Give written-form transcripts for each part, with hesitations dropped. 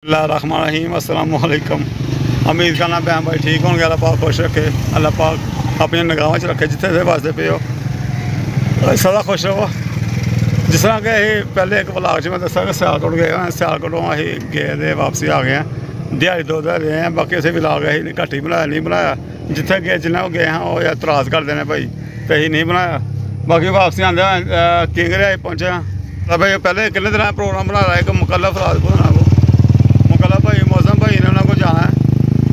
रहमान रहीम अस्सलाम वालेकुम। उम्मीद करना भैन भाई ठीक होंगे, अल्लाह पाक खुश रखे, अल्लाह पाक अपनी निगाहों च रखे जिथे दे वास्ते पे हो सदा खुश रहो। जिस तरह कि अं पहले एक ब्लाग च मैं दसा कि सियालकोट गए हैं, सियालकोटों अं गए दे वापसी आ गए हैं, दिहाड़ी दो दिहाड़ी रहे हैं। बाकी असें ब्लाग अं घट्ट ही बनाया, नहीं बनाया जिथे गए जिन्हें गए हैं वो एतराज़ करते हैं भाई तो अं नहीं बनाया। बाकी वापसी आंदे किंगरे पहुँचे हैं भाई। पहले किन्ने दिन प्रोग्राम बनाया एक मुकल्ला फरादपुर को मुकल्ला भाई मौसम भाई ने उन्होंने को जाना है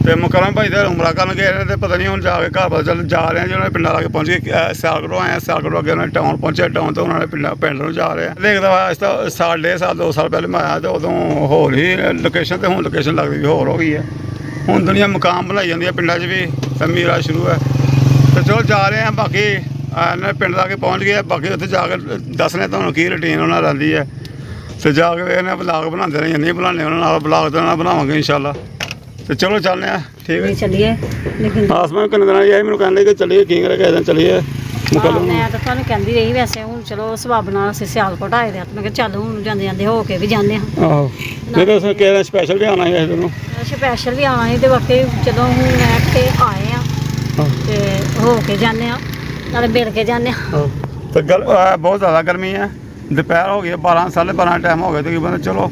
तो मुकरम भाई तो उमरा कर गए हैं तो पता नहीं हम जाके घर पता चल जा रहे हैं। जो उन्होंने पिंड लाके पहुँच गए सियालकोटों आए हैं, सियालकोटों अगे उन्होंने टाउन पहुँचे, टाउन तो उन्होंने पिंड में जा रहे हैं। एक दफा साल डेढ़ साल 2 साल पहले मैं आया तो उदों होर ही लोकेशन तो हूँ लोकेशन लगती भी होर हो गई है। हूँ दुनिया मुकाम बनाई जाती है पिंडा भी तो मीरा शुरू है तो चलो जा रहे हैं। बाकी पिंड लाके पहुँच गए, बाकी उत्थे जाके दसने तुहानूं की रूटीन उन्होंने रही है तो जाके वे ब्लाग बनाते रहे, नहीं बनाने उन्होंने ब्लाग तो बनावांगे इंशाल्लाह। तो चलो चलने ठीक है चलिए। लेकिन आसमान किन्ने दिन आई मैंने कहते कि चलिए किंगरे किस दिन चलिए मुकल्ला। मैं तो तुहानूं कहंदी रही वैसे हूँ चलो सबाब नाल असीं सियालकोट आए दे मैं चल हूँ जांदे जांदे हो के भी जाने आहो नहीं तो किस दिन स्पैशल भी आना है इस दिन स्पैशल भी आना है तो बाकी चलो हूँ मैं के आए हैं तो हो के जाने नाले मिल के जाने। तो बहुत ज़्यादा गर्मी है, दोपहर हो गई 12 साढ़े 12 टाइम हो गया तकरीबन। चलो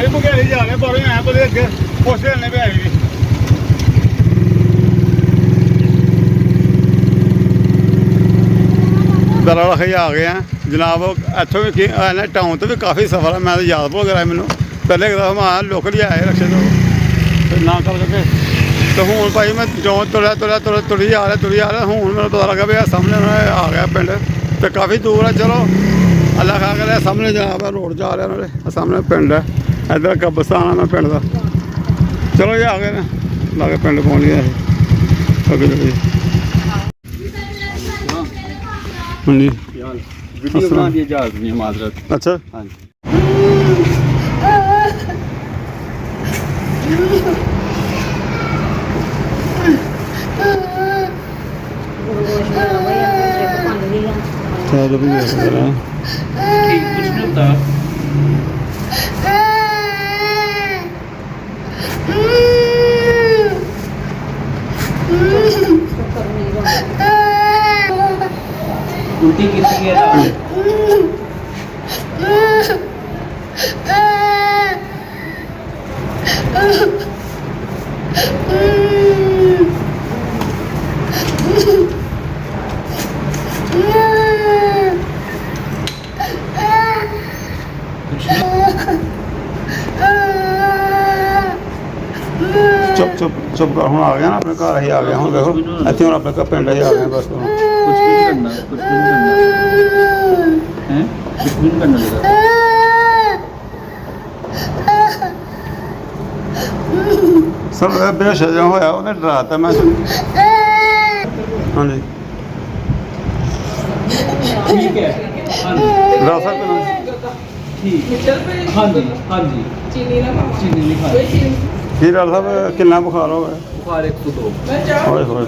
भगेरी जा रहे बारों आए बड़े अगे पुछ लेने भी आई भी दरा रखे आ गए हैं जनाब। इतों भी टाउन तो भी काफ़ी सफ़र है, मैं तो याद भुल गया मैनू। पहले एक दफा मैं लोकल ही आए रक्शे तो ना कर सके तो हूँ भाई मैं जो तुरया तुरी आ रहा हूँ मैंने पता लगा भी सामने आ गया पिंड तो काफ़ी दूर है। चलो अल्लाह खा कर सामने जनाब रोड जा रहा है, सामने पिंड है, इधर कब्रस्तान है मैं पिंड का। चलो जी आ गए ना लागे पिंड पहुँच गया अगे चलिए। हाँ जी वीडियो बना दी इजाज़त नहीं माजरत। अच्छा हाँ जी चलो भी ठीक कुछ नहीं होता। उल्टी कितनी है चुप चुप चुप कर हूँ आ गया ना अपने घर ही आ गया हूँ देखो इतने हूँ अपने पिंड ही आ गए बस कुछ भी नहीं करना कुछ भी नहीं करना हैं कुछ भी नहीं करना लगा। सब बेहोश जो होया उन्हें डराता मैं। हाँ जी ठीक है हाँ जी डरा सकते ठीक हाँ जी हाँ जी चीनी नहीं खानी। जी डॉक्टर साहब कितना बुखार हो गया? बुखार 102। होए होए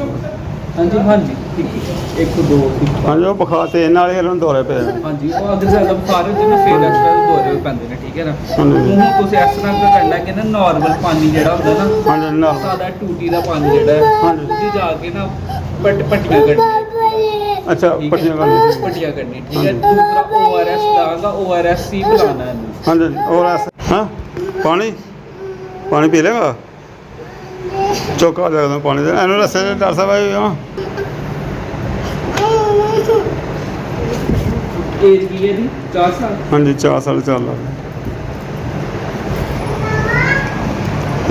हाँ जी ठीक है 102। हाँ जी वो बुखार तेज नाल ही दौरे पे हाँ जी वो अगर ज़्यादा बुखार हो ना फिर एक्स्ट्रा दौरे पैंदे ने ठीक है ना। हाँ जी ਹੁਣ ਤੁਸੀਂ ਇਸ ਤਰ੍ਹਾਂ ਕਰਨਾ ਕਿ ਨਾ ਨਾਰਮਲ ਪਾਣੀ ਜਿਹੜਾ ਹੁੰਦਾ ਨਾ हाँ जी ना ਸਾਦਾ ਟੂਟੀ ਦਾ ਪਾਣੀ ਜਿਹੜਾ ਹੈ ਹਾਂਜੀ। ਤੁਸੀਂ ਜਾ ਕੇ ਨਾ ਪੱਟੀਆਂ ਕੱਢਣੀਆਂ अच्छा पट्टियां करनी पट्टियां करनी ठीक है। दूसरा ORS लागा ORS सी पिलाना है। हाँ जी और ऐसे हाँ पानी पानी पी लेगा ਚੌਕਾ ਦੇ ਦਿੰਦਾ ਪਾਣੀ ਦੇ ਇਹਨੂੰ ਰਸਤੇ 'ਚ ਡਾਕਟਰ ਸਾਹਿਬ ਆਏ ਹਾਂ ਏਜ ਕੀ ਹੈ ਦੀ 4 ਸਾਲ ਹਾਂਜੀ 4 ਲੱਗ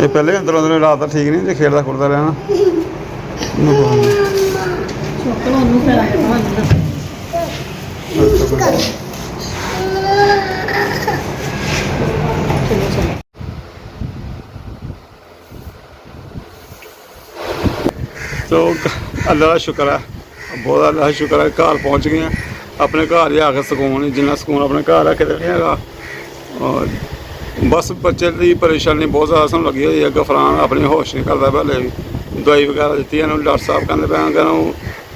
ਇਹ ਪਹਿਲੇ ਅੰਦਰੋਂ ਅੰਦਰ ਰਾਤ ਦਾ ਠੀਕ ਨਹੀਂ ਜੇ ਖੇਡਦਾ ਖੁੱਲਦਾ ਰਿਹਾ ਨਾ ਚਲੋ ਉਹਨੂੰ ਫਿਰ ਆਇਆ ਤੁਹਾਨੂੰ ਦੱਸ ਚਲੋ ਚਲੋ ਤੋ ਅੱਲਾ ਦਾ ਸ਼ੁਕਰ ਹੈ ਬਹੁਤ ਅੱਲਾ ਦਾ ਸ਼ੁਕਰ ਹੈ ਘਰ ਪਹੁੰਚ ਗਏ ਹਾਂ ਆਪਣੇ ਘਰ ਜਾ ਕੇ ਸਕੂਨ ਜਿੰਨਾ ਸਕੂਨ ਆਪਣੇ ਘਰ ਆ ਕਿਤੇ ਨਹੀਂ ਹੈਗਾ ਔਰ ਬਸ ਬੱਚੇ ਦੀ ਪਰੇਸ਼ਾਨੀ ਬਹੁਤ ਜ਼ਿਆਦਾ ਸਾਨੂੰ ਲੱਗੀ ਹੋਈ ਹੈ ਗਫਰਾਨ ਆਪਣੀ ਹੋਸ਼ ਨਹੀਂ ਕਰਦਾ ਪਹਿਲੇ ਵੀ ਦਵਾਈ ਵਗੈਰਾ ਦਿੱਤੀ ਇਹਨੂੰ ਡਾਕਟਰ ਸਾਹਿਬ ਕਹਿੰਦੇ ਪਏ ਕਿ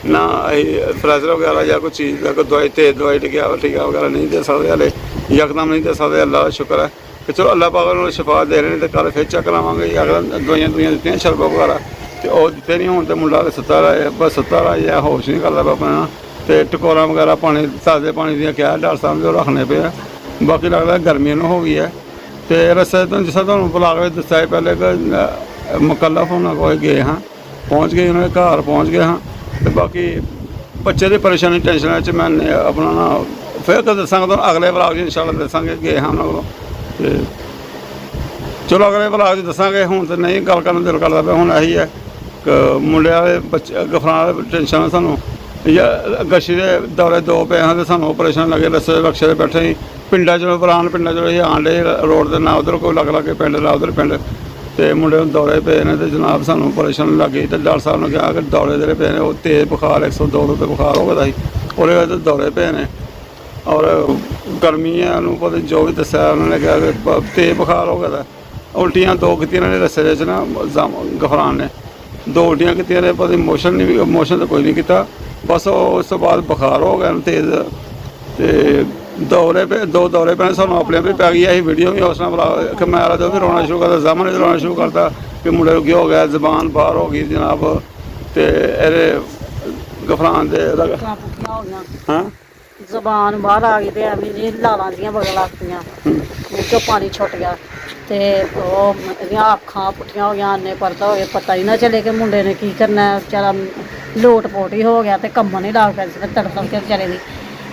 ਨਾ ਇਹ ਫਰੈਜ਼ਰ ਵਗੈਰਾ ਜਾਂ ਕੋਈ ਚੀਜ਼ ਦਾ ਕੋਈ ਦਵਾਈ ਤੇਜ਼ ਦਵਾਈ ਟਿਕਿਆ ਵਗੈਰਾ ਨਹੀਂ ਦੇ ਸਕਦੇ ਹਲੇ ਯਕਦਮ ਨਹੀਂ ਦੇ ਸਕਦੇ ਅੱਲਾ ਦਾ ਸ਼ੁਕਰ ਹੈ ਕਿ ਚਲੋ ਅੱਲਾ ਪਾਕ ਨੂੰ ਸ਼ਿਫਾ ਦੇ ਰਹੇ ਨੇ ਤੇ ਕੱਲ੍ਹ ਫਿਰ ਚੱਕ ਲਾਵਾਂਗੇ ਅਗਰ ਦਵਾਈਆਂ ਦਿੱਤੀਆਂ ਸ਼ਰਬਤ ਵਗੈਰਾ ਤੇ ਉਹ ਦਿੱਤੇ ਨਹੀਂ ਹੁਣ ਤੇ ਮੁੰਡਾ ਸੁੱਤਾ ਰਿਹਾ ਬਸ ਸੁੱਤਾ ਰਿਹਾ ਜਾਂ ਹੋਸ਼ ਨਹੀਂ ਕਰਦਾ ਆਪਣਾ ਤੇ ਟਕੋਰਾਂ ਵਗੈਰਾ ਪਾਣੀ ਤਾਜ਼ੇ ਪਾਣੀ ਦੀਆਂ ਕਿਹਾ ਡਾਕਟਰ ਸਾਹਿਬ ਨੇ ਉਹ ਰੱਖਣੇ ਪਏ ਆ ਬਾਕੀ ਲੱਗਦਾ ਗਰਮੀਆਂ ਨੂੰ ਹੋ ਗਈ ਹੈ ਤੇ ਰਸਤੇ ਤੋਂ ਜਿਸ ਤਰ੍ਹਾਂ ਤੁਹਾਨੂੰ ਬੁਲਾ ਕੇ ਦੱਸਿਆ ਸੀ ਪਹਿਲੇ ਕਿ ਮੁਕੱਲਫ ਉਹਨਾਂ ਕੋਲ ਗਏ ਹਾਂ ਪਹੁੰਚ ਗਏ ਉਹਨਾਂ ਦੇ ਘਰ ਪਹੁੰਚ ਗਏ ਹਾਂ ਤੇ ਬਾਕੀ ਬੱਚੇ ਦੀ ਪਰੇਸ਼ਾਨੀ ਟੈਨਸ਼ਨ 'ਚ ਮੈਂ ਆਪਣਾ ਨਾ ਫਿਰ ਤਾਂ ਦੱਸਾਂਗਾ ਤੁਹਾਨੂੰ ਅਗਲੇ ਬਲਾਗ 'ਚ ਇਨਸ਼ਾਅੱਲਾ ਦੱਸਾਂਗੇ ਗਏ ਹਾਂ ਉਹਨਾਂ ਕੋਲੋਂ ਤੇ ਚਲੋ ਅਗਲੇ ਬਲਾਗ 'ਚ ਦੱਸਾਂਗੇ ਹੁਣ ਤਾਂ ਨਹੀਂ ਗੱਲ ਕਰਨ ਦਾ ਦਿਲ ਕਰਦਾ ਪਿਆ ਹੁਣ ਇਹੀ ਹੈ ਕਿ ਮੁੰਡਿਆਂ ਦੇ ਬੱਚੇ ਗਫਰਾਂ ਦੇ ਟੈਨਸ਼ਨ ਸਾਨੂੰ ਜਾਂ ਗਸ਼ੀ ਦੇ ਦੌਰੇ 2 ਪਏ ਹਾਂ ਤੇ ਸਾਨੂੰ ਆਪਰੇਸ਼ਨ ਲੱਗੇ ਰਕਸ਼ੇ 'ਤੇ ਬੈਠੇ ਸੀ ਪਿੰਡਾਂ 'ਚੋਂ ਪੁਰਾਣ ਪਿੰਡਾਂ 'ਚੋਂ ਅਸੀਂ ਆਂਡੇ ਰੋਡ ਦੇ ਨਾਲ ਉੱਧਰ ਕੋਈ ਲੱਗ ਕੇ ਪਿੰਡ ਨਾ ਉੱਧਰ ਪਿੰਡ ਤੇ ਮੁੰਡੇ ਨੂੰ ਦੌਰੇ ਪਏ ਨੇ ਤੇ ਜਨਾਬ ਸਾਨੂੰ ਪਰੇਸ਼ਾਨੀ ਲੱਗ ਗਈ ਤੇ ਡਾਕਟਰ ਸਾਹਿਬ ਨੇ ਕਿਹਾ ਕਿ ਦੌਰੇ ਜਿਹੜੇ ਪਏ ਨੇ ਉਹ ਤੇਜ਼ ਬੁਖਾਰ 102 ਤੇ ਬੁਖਾਰ ਹੋ ਗਿਆ ਸੀ ਉਹਦੇ ਵਿੱਚ ਦੌਰੇ ਪਏ ਨੇ ਔਰ ਗਰਮੀਆਂ ਨੂੰ ਪਤਾ ਜੋ ਵੀ ਦੱਸਿਆ ਉਹਨਾਂ ਨੇ ਕਿਹਾ ਕਿ ਤੇਜ਼ ਬੁਖਾਰ ਹੋ ਗਿਆ ਦਾ ਉਲਟੀਆਂ 2 ਕੀਤੀਆਂ ਨੇ ਰਸਤੇ 'ਚ ਨਾ ਗਫਰਾਨ ਨੇ 2 ਉਲਟੀਆਂ ਕੀਤੀਆਂ ਨੇ ਪਤਾ ਮੋਸ਼ਨ ਤਾਂ ਕੋਈ ਨਹੀਂ ਕੀਤਾ ਬਸ ਉਸ ਤੋਂ ਬਾਅਦ ਬੁਖਾਰ ਹੋ ਗਿਆ ਤੇਜ਼ ਤੇ ਦੌਰੇ ਪਏ 2 ਦੌਰੇ ਪਏ ਸਾਨੂੰ ਆਪਣੇ ਵੀ ਪੈ ਗਈ ਇਹ ਵੀਡੀਓ ਵੀ ਉਸ ਨਾਲ ਬੁਲਾ ਕਿ ਮੈਂ ਆ ਵੀ ਰੋਣਾ ਸ਼ੁਰੂ ਕਰਦਾ ਸਾਹਮਣੇ ਰੋਣਾ ਸ਼ੁਰੂ ਕਰਤਾ ਕਿ ਮੁੰਡੇ ਨੂੰ ਕੀ ਹੋ ਗਿਆ ਜ਼ਬਾਨ ਬਾਹਰ ਹੋ ਗਈ ਜਨਾਬ ਤੇ ਇਹਦੇ ਗਫਰਾਨ ਦੇ ਪੁੱਠੀਆਂ ਹੋ ਗਈਆਂ ਹਾਂ ਜ਼ਬਾਨ ਬਾਹਰ ਆ ਗਈ ਤੇ ਐਵੇਂ ਜੀ ਲਾਲਾਂ ਦੀਆਂ ਬਗਲ ਲੱਗਦੀਆਂ ਵਿੱਚੋਂ ਪਾਣੀ ਛੁੱਟ ਗਿਆ ਤੇ ਉਹ ਇਹਦੀਆਂ ਅੱਖਾਂ ਪੁੱਠੀਆਂ ਹੋ ਗਈਆਂ ਨੇ ਪਰਦਾ ਹੋ ਗਿਆ ਪਤਾ ਹੀ ਨਾ ਚੱਲੇ ਕਿ ਮੁੰਡੇ ਨੇ ਕੀ ਕਰਨਾ ਵਿਚਾਰਾ ਲੋਟ ਪੋਟ ਹੀ ਹੋ ਗਿਆ ਤੇ ਕੰਮਣ ਨਹੀਂ ਲੱਗ ਪਿਆ ਸੀ ਤੜਫ ਕੇ ਵਿਚਾਰੇ ਦੀ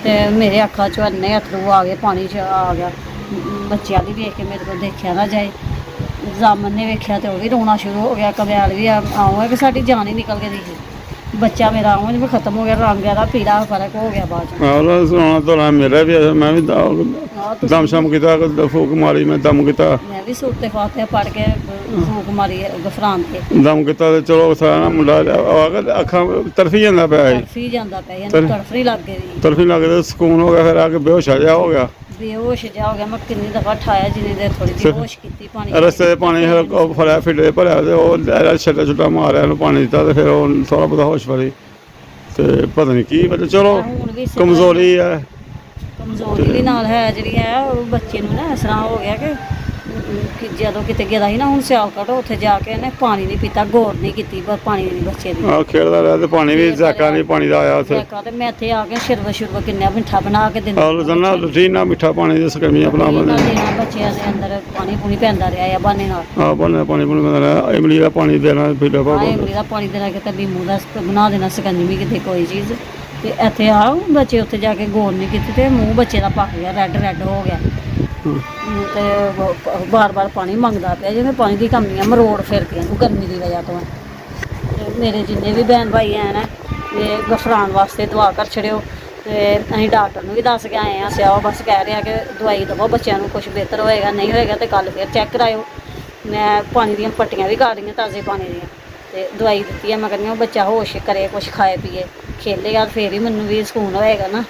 ਤੇ ਮੇਰੇ ਅੱਖਾਂ 'ਚੋਂ ਇੰਨੇ ਅਥਰੂ ਆ ਗਏ ਪਾਣੀ 'ਚ ਆ ਗਿਆ ਬੱਚਿਆਂ ਦੀ ਵੇਖ ਕੇ ਮੇਰੇ ਕੋਲ ਦੇਖਿਆ ਨਾ ਜਾਏ ਜਾਮਨ ਨੇ ਵੇਖਿਆ ਤੇ ਉਹ ਵੀ ਰੋਣਾ ਸ਼ੁਰੂ ਹੋ ਗਿਆ ਕਬਿਆਲ ਵੀ ਆਉਂ ਕਿ ਸਾਡੀ ਜਾਨ ਹੀ ਨਿਕਲ ਗਈ ਸੀ ਬੱਚਾ ਮੇਰਾ ਆਉਂ ਜਿਵੇਂ ਖਤਮ ਹੋ ਗਿਆ ਰੰਗ ਇਹਦਾ ਪੀਲਾ ਫਰਕ ਹੋ ਗਿਆ ਬਾਅਦ 'ਚ ਆਹ ਸੁਣਾ ਤਾਂ ਮੇਰਾ ਵੀ ਮੈਂ ਵੀ ਦਮ ਸ਼ਮ ਕੀਤਾ ਫੂਕ ਮਾਰੀ ਮੈਂ ਦਮ ਕੀਤਾ ਮੈਂ ਵੀ ਸੂਟ ਤੇ ਫਾਤੇ ਪੜ ਕੇ ਫੂਕ ਮਾਰੀ ਗਫਰਾਨ ਤੇ ਦਮ ਕੀਤਾ ਤੇ ਚਲੋ ਸਾਰਾ ਮੁੰਡਾ ਆ ਕੇ ਅੱਖਾਂ ਤਰਫੀ ਜਾਂਦਾ ਪਿਆ ਸੀ ਤੜਫੀ ਜਾਂਦਾ ਪਿਆ ਇਹਨੂੰ ਤੜਫੀ ਲੱਗ ਗਈ ਤਰਫੀ ਲੱਗ ਗਿਆ ਸਕੂਨ ਹੋ ਗਿਆ ਫਿਰ ਆ ਕੇ ਬੇਹੋਸ਼ ਜਾ ਹੋ ਗਿਆ ਬੇਹੋਸ਼ ਜਾ ਹੋ ਗਿਆ ਮੈਂ ਕਿੰਨੀ ਦਫਾ ਠਾਇਆ ਜਿੰਨੀ ਦੇਰ ਥੋੜੀ ਜਿਹੀ ਹੋਸ਼ ਕੀਤੀ ਪਾਣੀ ਰਸਤੇ 'ਚ ਪਾਣੀ ਫੜਿਆ ਫਿੱਟੇ ਭਰਿਆ ਤੇ ਉਹ ਛੱਟਾ ਛੁੱਟਾ ਮਾਰਿਆ ਉਹਨੂੰ ਪਾਣੀ ਦਿੱਤਾ ਤੇ ਫਿਰ ਉਹ ਥੋੜ੍ਹਾ ਬਹੁਤਾ ਹੋਸ਼ ਫੜੀ ਤੇ ਪਤਾ ਨਹੀਂ ਕੀ ਮਤਲਬ ਚਲੋ ਕਮਜ਼ੋਰੀ ਹੈ ਕਮਜ਼ੋਰੀ ਵੀ ਨਾਲ ਹੈ ਜਿਹੜੀ ਹੈ ਉਹ ਬੱਚੇ ਨੂੰ ਨਾ ਇਸ ਤਰ੍ਹਾਂ ਹੋ ਗਿਆ ਕਿ ਜਦੋਂ ਕਿਤੇ ਗਿਆ ਸੀ ਨਾ ਹੁਣ ਸਿਆਲਕੋਟ ਉੱਥੇ ਜਾ ਕੇ ਇਹਨੇ ਪਾਣੀ ਨਹੀਂ ਪੀਤਾ ਗੌਰ ਨਹੀਂ ਕੀਤੀ ਪਰ ਪਾਣੀ ਨਹੀਂ ਬੱਚੇ ਦੀ ਆਹ ਖੇਡਦਾ ਰਿਹਾ ਤੇ ਪਾਣੀ ਵੀ ਜ਼ਾਕਾ ਨਹੀਂ ਪਾਣੀ ਦਾ ਆਇਆ ਉੱਥੇ ਤੇ ਮੈਂ ਇੱਥੇ ਆ ਕੇ ਸ਼ਰਬਤ ਕਿੰਨਾ ਮਿੱਠਾ ਬਣਾ ਕੇ ਦਿੰਦੀ ਆਹ ਰੋਜ਼ਾਨਾ ਰੁਟੀਨ ਮਿੱਠਾ ਪਾਣੀ ਦੇ ਸਕਮੀਆਂ ਬਣਾ ਲੈਂਦੇ ਬੱਚਿਆਂ ਦੇ ਅੰਦਰ ਪਾਣੀ ਪੂਣੀ ਪੈਂਦਾ ਰਿਹਾ ਆ ਬਾਨੇ ਨਾਲ ਆਹ ਬੰਨੇ ਪਾਣੀ ਪੂਣੀ ਬੰਦਾ ਰਿਹਾ ਇਮਲੀ ਦਾ ਪਾਣੀ ਦੇਣਾ ਪੀਲਾ ਪਾ ਇਮਲੀ ਦਾ ਪਾਣੀ ਦੇਣਾ ਕਿਤੇ ਲੀਮੂ ਦਾ ਬਣਾ ਦੇਣਾ ਸਕੰਜਵੀ ਕਿਤੇ ਕੋਈ ਚੀਜ਼ ਤੇ ਇੱਥੇ ਆ ਬੱਚੇ ਉੱਥੇ ਜਾ ਕੇ ਗੌਰ ਨਹੀਂ ਕੀਤੀ ਤੇ ਮੂੰਹ ਬੱਚੇ ਦਾ ਪੱਕ ਗਿਆ ਰੈੱਡ ਹੋ ਗਿਆ ਤੇ ਬਾਰ ਪਾਣੀ ਮੰਗਦਾ ਪਿਆ ਜਿਵੇਂ ਪਾਣੀ ਦੀ ਕਮੀ ਆ ਮਰੋੜ ਫਿਰ ਕੇ ਇਹਨੂੰ ਗਰਮੀ ਦੀ ਵਜ੍ਹਾ ਤੋਂ ਤੇ ਮੇਰੇ ਜਿੰਨੇ ਵੀ ਭੈਣ ਭਾਈ ਹੈ ਨਾ ਇਹ ਗਫਰਾਨ ਵਾਸਤੇ ਦੁਆ ਕਰ ਛੜਿਓ ਤੇ ਅਸੀਂ ਡਾਕਟਰ ਨੂੰ ਵੀ ਦੱਸ ਕੇ ਆਏ ਆ ਸਿਆਓ ਬਸ ਕਹਿ ਰਿਹਾ ਕਿ ਦਵਾਈ ਦਵੋ ਬੱਚਿਆਂ ਨੂੰ ਕੁਝ ਬਿਹਤਰ ਹੋਏਗਾ ਨਹੀਂ ਹੋਏਗਾ ਤੇ ਕੱਲ ਫਿਰ ਚੈੱਕ ਕਰਾਇਓ ਮੈਂ ਪਾਣੀ ਦੀਆਂ ਪੱਟੀਆਂ ਵੀ ਕਰ ਰਹੀਆਂ ਤਾਜ਼ੇ ਪਾਣੀ ਦੀਆਂ ਤੇ ਦਵਾਈ ਦਿੱਤੀ ਹੈ ਮੈਂ ਕਹਿੰਦੀ ਹਾਂ ਬੱਚਾ ਹੋਸ਼ ਕਰੇ ਕੁਝ ਖਾਏ ਪੀਏ ਖੇਲੇਗਾ ਫਿਰ ਹੀ ਮੈਨੂੰ ਵੀ ਸਕੂਨ ਹੋਏਗਾ ਨਾ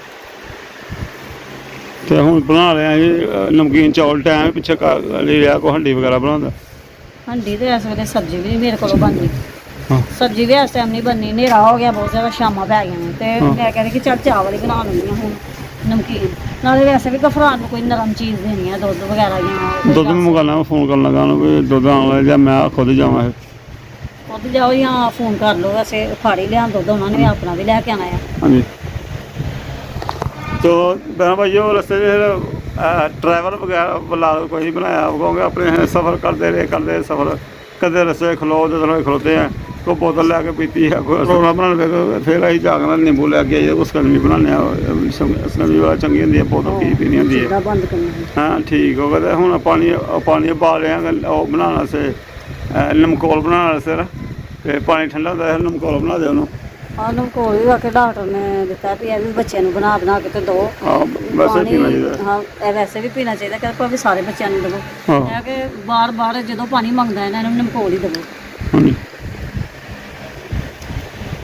ਤੇ ਹੁਣ ਬਣਾ ਰਿਹਾ ਜੀ ਨਮਕੀਨ ਚੌਲ ਟਾਈਮ ਪਿੱਛੇ ਕਰ ਲਈ ਰਿਹਾ ਕੋ ਹੰਡੀ ਵਗੈਰਾ ਬਣਾਉਂਦਾ ਹੰਡੀ ਤੇ ਇਸ ਵੇਲੇ ਸਬਜ਼ੀ ਵੀ ਨਹੀਂ ਮੇਰੇ ਕੋਲੋਂ ਬਣਦੀ ਹਾਂ ਸਬਜ਼ੀ ਵੀ ਇਸ ਟਾਈਮ ਨਹੀਂ ਬਣਨੀ ਹਨੇਰਾ ਹੋ ਗਿਆ ਬਹੁਤ ਜ਼ਿਆਦਾ ਸ਼ਾਮਾਂ ਪੈ ਗਈਆਂ ਨੇ ਤੇ ਮੈਂ ਕਹਿੰਦੀ ਕਿ ਚੱਲ ਚਾਵਲ ਹੀ ਬਣਾ ਲੈਂਦੀ ਹਾਂ ਹੁਣ ਨਮਕੀਨ ਨਾਲੇ ਵੈਸੇ ਵੀ ਗਫਰਾਨ ਨੂੰ ਕੋਈ ਨਰਮ ਚੀਜ਼ ਦੇਣੀ ਹੈ ਦੁੱਧ ਵਗੈਰਾ ਜਾਂ ਦੁੱਧ ਵੀ ਮੰਗਾਉਣਾ ਮੈਂ ਫੋਨ ਕਰਨ ਲੱਗਾ ਉਹਨੂੰ ਵੀ ਦੁੱਧ ਆਉਣ ਲੱਗਾ ਜਾਂ ਮੈਂ ਖੁਦ ਜਾਵਾਂ ਖੁਦ ਜਾਓ ਜਾਂ ਫੋਨ ਕਰ ਲਓ ਵੈਸੇ ਫਾੜੀ ਲਿਆਉਣ ਦੁੱਧ ਉਹਨਾਂ ਨੇ ਆਪਣਾ ਵੀ ਲੈ ਕੇ ਆਉਣਾ ਆ ਹਾਂਜੀ तो बहन भाइयों रस्ते ड्राइवर वगैरह बुला कोई नहीं बनाया कहोगे अपने सफ़र करते रहे सफ़र ਕਦੇ ਰਸੇ ਖਲੋ ਦੇ ਤਰ੍ਹਾਂ ਖਲੋਤੇ ਆ ਕੋਈ ਬੋਤਲ ਲੈ ਕੇ ਪੀਤੀ ਹੈ ਕੋਈ ਪ੍ਰੋਗਰਾਮ ਬਣਾਉਣ ਵੇਲੇ ਫਿਰ ਅਸੀਂ ਜਾਗਣਾ ਨਿੰਬੂ ਲੈ ਕੇ ਆਈਏ ਉਸ ਸਕੰਜਵੀ ਬਣਾਉਂਦੇ ਆ ਸਕੰਜਵੀ ਵਾਲਾ ਚੰਗੀ ਹੁੰਦੀ ਹੈ ਬੋਤਲ ਪੀਣੀ ਹੁੰਦੀ ਹੈ ਸਿੱਧਾ ਬੰਦ ਕਰਨਾ ਹਾਂ ਠੀਕ ਹੋ ਗਿਆ ਤੇ ਹੁਣ ਪਾਣੀ ਉਬਾਲ ਰਿਹਾ ਉਹ ਬਣਾਉਣਾ ਸੇ ਨਮਕੋਲ ਬਣਾਉਣਾ ਸਿਰ ਤੇ ਪਾਣੀ ਠੰਡਾ ਹੁੰਦਾ ਹੈ ਨਮਕੋਲ ਬਣਾ ਦੇ ਉਹਨੂੰ ਉਹਨੂੰ ਕੋਲ ਵੀ ਆ ਕੇ ਡਾਕਟਰ ਨੇ ਦਿੱਤਾ ਵੀ ਇਹ ਵੀ ਬੱਚਿਆਂ ਨੂੰ ਬਣਾ ਕੇ ਤੇ ਦਿਓ ਵੈਸੇ ਪੀਣਾ ਚਾਹੀਦਾ ਹਾਂ ਇਹ ਵੈਸੇ ਵੀ ਪੀਣਾ ਚਾਹੀਦਾ ਕਿ ਭਾਵੇਂ ਸਾਰੇ ਬੱਚਿਆਂ ਨੂੰ ਦੇਵੋ ਹਾਂ ਇਹ ਕਿ ਬਾਰ-ਬਾਰ ਜਦੋਂ ਪਾਣੀ ਮੰਗਦਾ ਇਹਨਾਂ ਨੂੰ ਨਮਕੋਲ ਹੀ ਦੇਵੋ